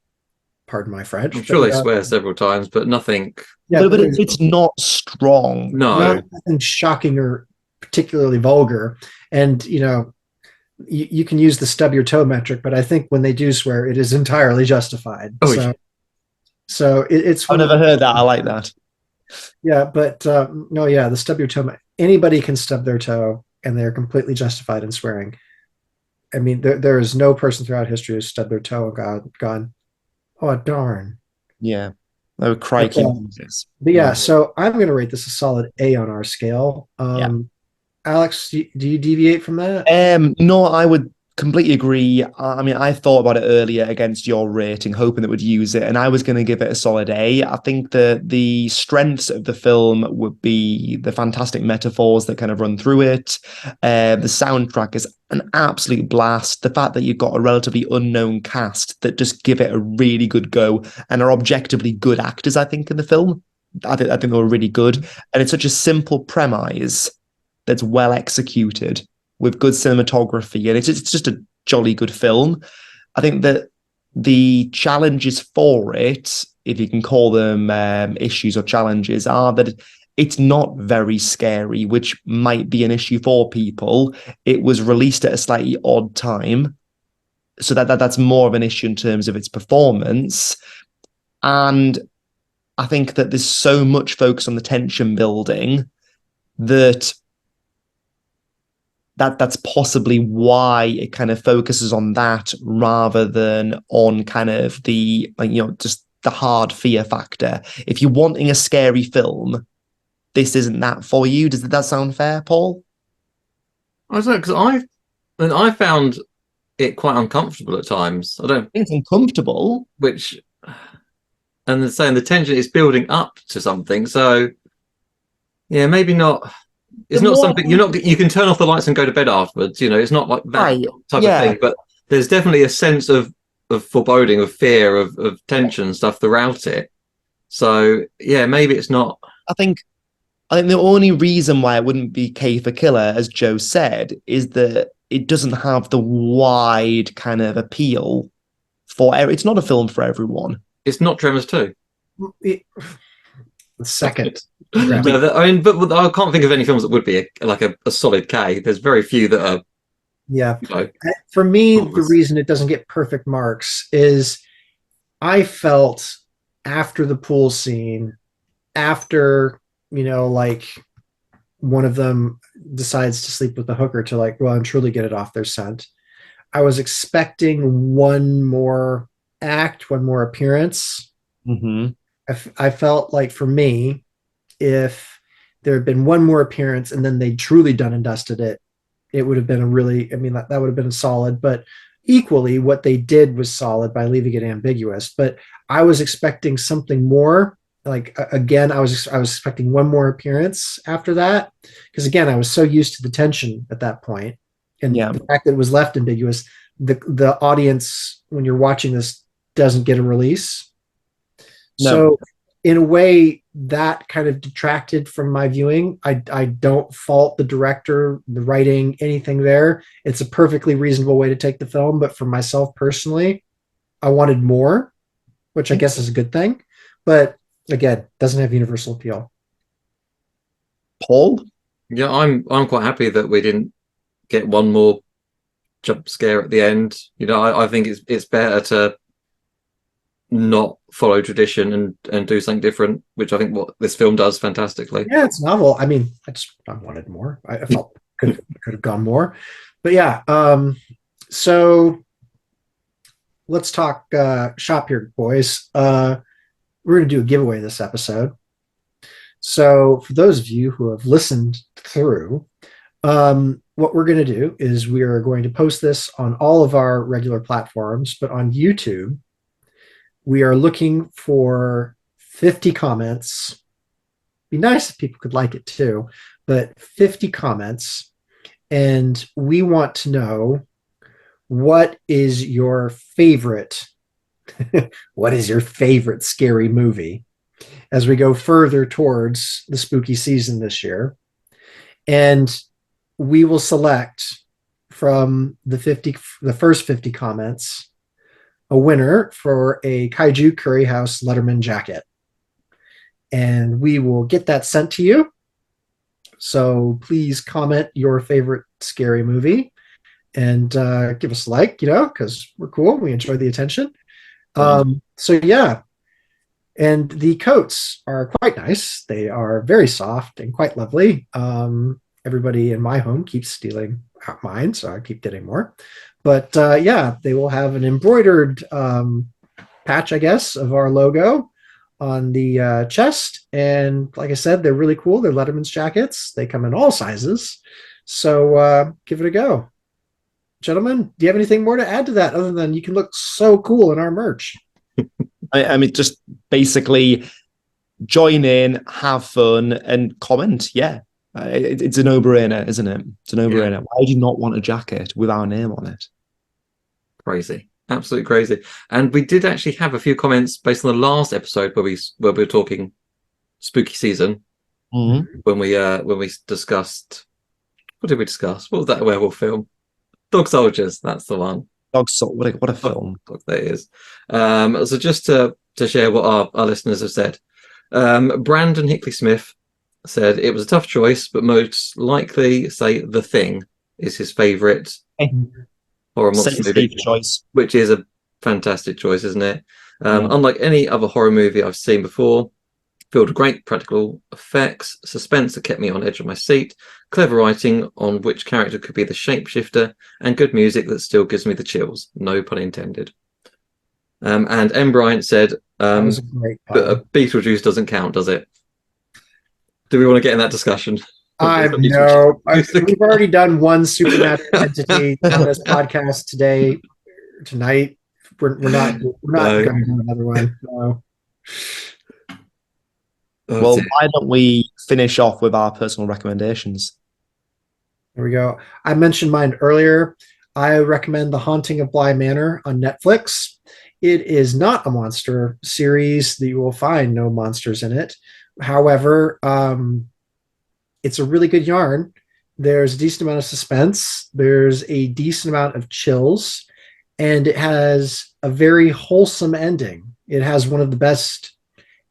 Pardon my French. I'm sure they swear several times, but nothing. Yeah, but it's not strong. No, nothing shocking or particularly vulgar. And you can use the stub your toe metric, but I think when they do swear, it is entirely justified. So it's. I've never heard that. I like that. Yeah, but no, yeah, the stub your toe. Anybody can stub their toe, and they're completely justified in swearing. I mean, there is no person throughout history who's stubbed their toe and gone, oh darn. Yeah, oh crikey. But yeah, so I'm going to rate this a solid A on our scale. Alex, do you deviate from that? No, I would completely agree. I mean, I thought about it earlier against your rating, hoping that we'd use it, and I was going to give it a solid A. I think that the strengths of the film would be the fantastic metaphors that kind of run through it. The soundtrack is an absolute blast. The fact that you've got a relatively unknown cast that just give it a really good go and are objectively good actors, I think, in the film. I think they were really good, and it's such a simple premise that's well executed with good cinematography, and it's just a jolly good film. I think that the challenges for it, if you can call them issues or challenges, are that it's not very scary, which might be an issue for people. It was released at a slightly odd time, so that's more of an issue in terms of its performance. And I think that there's so much focus on the tension building that's possibly why it kind of focuses on that rather than on kind of the just the hard fear factor. If you're wanting a scary film, this isn't that for you. Does that sound fair, Paul? I don't know, because I found it quite uncomfortable at times. I don't think it's uncomfortable. And they're saying the tension is building up to something. So yeah, maybe not. It's not something you can turn off the lights and go to bed afterwards. It's not like that type of thing. But there's definitely a sense of foreboding, of fear, of tension stuff throughout it. So yeah, maybe it's not. I think the only reason why it wouldn't be K for Killer, as Joe said, is that it doesn't have the wide kind of appeal for. It's not a film for everyone. It's not Tremors 2. The second. Yeah. But I can't think of any films that would be a solid K. There's very few that are. Yeah. For me, the reason it doesn't get perfect marks is I felt after the pool scene, after, one of them decides to sleep with the hooker to well and truly get it off their scent, I was expecting one more act, one more appearance. Mm-hmm. I felt like for me, if there had been one more appearance and then they'd truly done and dusted it, it would have been that would have been a solid. But equally, what they did was solid by leaving it ambiguous, but I was expecting something more. Like again, I was expecting one more appearance after that, because again, I was so used to the tension at that point, and Yeah. the fact that it was left ambiguous. The audience, when you're watching this, doesn't get a release. No. So in a way, that kind of detracted from my viewing. I don't fault the director, the writing, anything there. It's a perfectly reasonable way to take the film. But for myself personally, I wanted more, which I guess is a good thing. But again, doesn't have universal appeal. Paul? Yeah, I'm quite happy that we didn't get one more jump scare at the end. I think it's better to not follow tradition and do something different, which I think what this film does fantastically. Yeah, it's novel. I mean, I wanted more. I felt could have gone more. But yeah, so let's talk shop here, boys. We're going to do a giveaway this episode. So for those of you who have listened through, what we're going to do is we are going to post this on all of our regular platforms, but on YouTube, we are looking for 50 comments. Be nice if people could like it too, but 50 comments. And we want to know, what is your favorite what is your favorite scary movie as we go further towards the spooky season this year? And we will select from the first 50 comments a winner for a Kaiju Curry House Letterman jacket. And we will get that sent to you. So please comment your favorite scary movie and give us a like, because we're cool. We enjoy the attention. So yeah, and the coats are quite nice. They are very soft and quite lovely. Everybody in my home keeps stealing mine, so I keep getting more. But yeah, they will have an embroidered patch, I guess, of our logo on the chest. And like I said, they're really cool. They're Letterman's jackets. They come in all sizes. So give it a go. Gentlemen, do you have anything more to add to that other than you can look so cool in our merch? I mean, just basically join in, have fun, and comment. Yeah, it's a no-brainer, isn't it? It's a no-brainer. Yeah. Why do you not want a jacket with our name on it? Crazy, absolutely crazy. And we did actually have a few comments based on the last episode where we were talking spooky season. Mm-hmm. When we discussed, what did we discuss? What was that werewolf film? Dog Soldiers, that's the one. What a film. That is. So just to share what our listeners have said. Brandon Hickley Smith said it was a tough choice, but most likely say The Thing is his favourite horror monster movie. Choice. Which is a fantastic choice, isn't it? Unlike any other horror movie I've seen before, filled with great practical effects, suspense that kept me on edge of my seat, clever writing on which character could be the shapeshifter, and good music that still gives me the chills. No pun intended. And M. Bryant said, that was a great pun. But Beetlejuice doesn't count, does it? Do we want to get in that discussion? We've already done one supernatural entity on this podcast tonight. We're not going to do another one. No. Well, why don't we finish off with our personal recommendations? There we go. I mentioned mine earlier. I recommend The Haunting of Bly Manor on Netflix. It is not a monster series that you will find no monsters in it. However, it's a really good yarn. There's a decent amount of suspense. There's a decent amount of chills. And it has a very wholesome ending. It has one of the best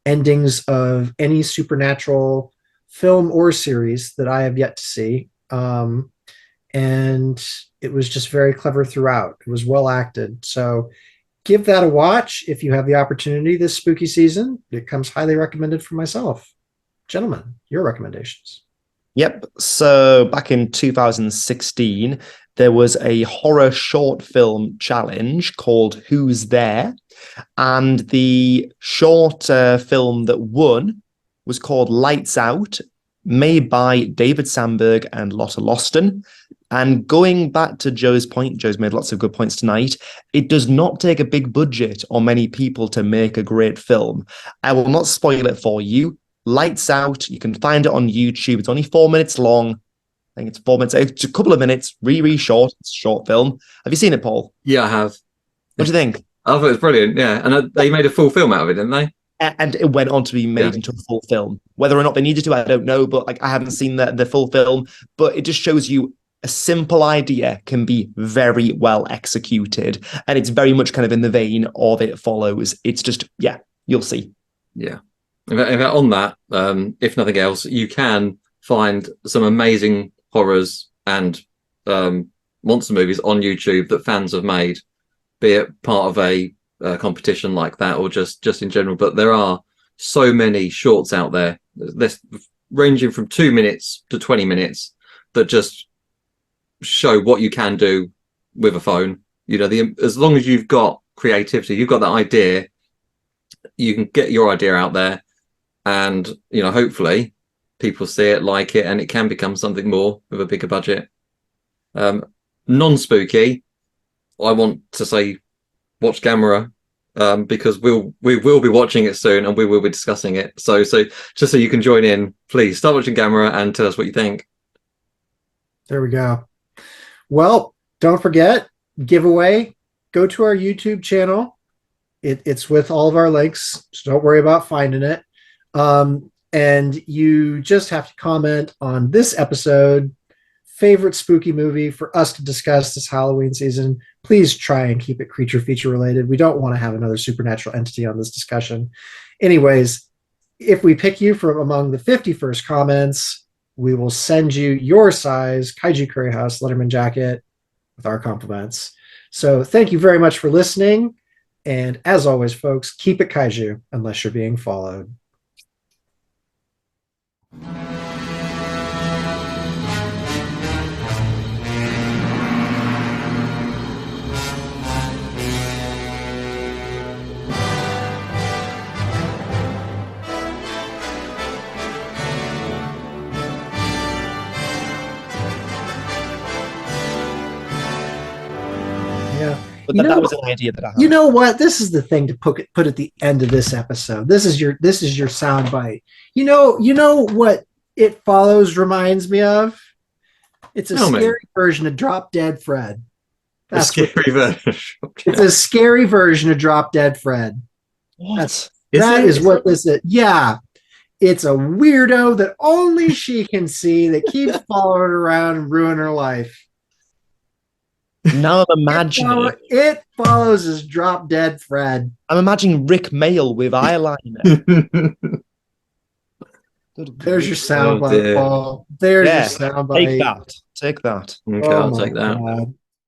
endings of any supernatural film or series that I have yet to see. And it was just very clever throughout. It was well acted. So give that a watch if you have the opportunity this spooky season. It comes highly recommended from myself. Gentlemen, your recommendations. Yep. So back in 2016, there was a horror short film challenge called Who's There? And the short film that won was called Lights Out, made by David Sandberg and Lotta Loston. And going back to Joe's point, Joe's made lots of good points tonight. It does not take a big budget or many people to make a great film. I will not spoil it for you. Lights Out. You can find it on YouTube. It's only 4 minutes long. I think it's 4 minutes. It's a couple of minutes. Really short. It's a short film. Have you seen it, Paul? Yeah, I have. What do you think? I thought it was brilliant. Yeah, and they made a full film out of it, didn't they? And it went on to be made into a full film. Whether or not they needed to, I don't know. But like, I haven't seen the full film. But it just shows you a simple idea can be very well executed, and it's very much kind of in the vein of It Follows. It's just, yeah, you'll see. Yeah. In fact, on that, if nothing else, you can find some amazing horrors and monster movies on YouTube that fans have made, be it part of a competition like that or just in general. But there are so many shorts out there, ranging from 2 minutes to 20 minutes, that just show what you can do with a phone. You know, as long as you've got creativity, you've got that idea, you can get your idea out there, and you know, hopefully people see it, like it, and it can become something more with a bigger budget. Non-spooky, I want to say watch Gamera, because we will be watching it soon and we will be discussing it. So just so you can join in, please start watching Gamera and tell us what you think. There we go. Well, don't forget, giveaway. Go to our YouTube channel. It's with all of our links, so don't worry about finding it. And you just have to comment on this episode, favorite spooky movie for us to discuss this Halloween season. Please try and keep it creature feature related. We don't want to have another supernatural entity on this discussion. Anyways, if we pick you from among the 50 first comments, we will send you your size Kaiju Curry House Letterman jacket with our compliments. So thank you very much for listening. And as always, folks, keep it Kaiju unless you're being followed. Yeah. But that was an idea that I had. You know what? This is the thing to put at the end of this episode. This is your sound bite. You know what It Follows reminds me of? It's a scary version of Drop Dead Fred. That's scary version. It's a scary version of Drop Dead Fred. What? That is what this is. Yeah. It's a weirdo that only she can see that keeps following her around and ruining her life. Now I'm imagining It Follows as Drop Dead Fred. I'm imagining Rick Mail with eyeliner. There's your soundbite, Paul. There's your soundbite. Take that. Okay, I'll take that. God.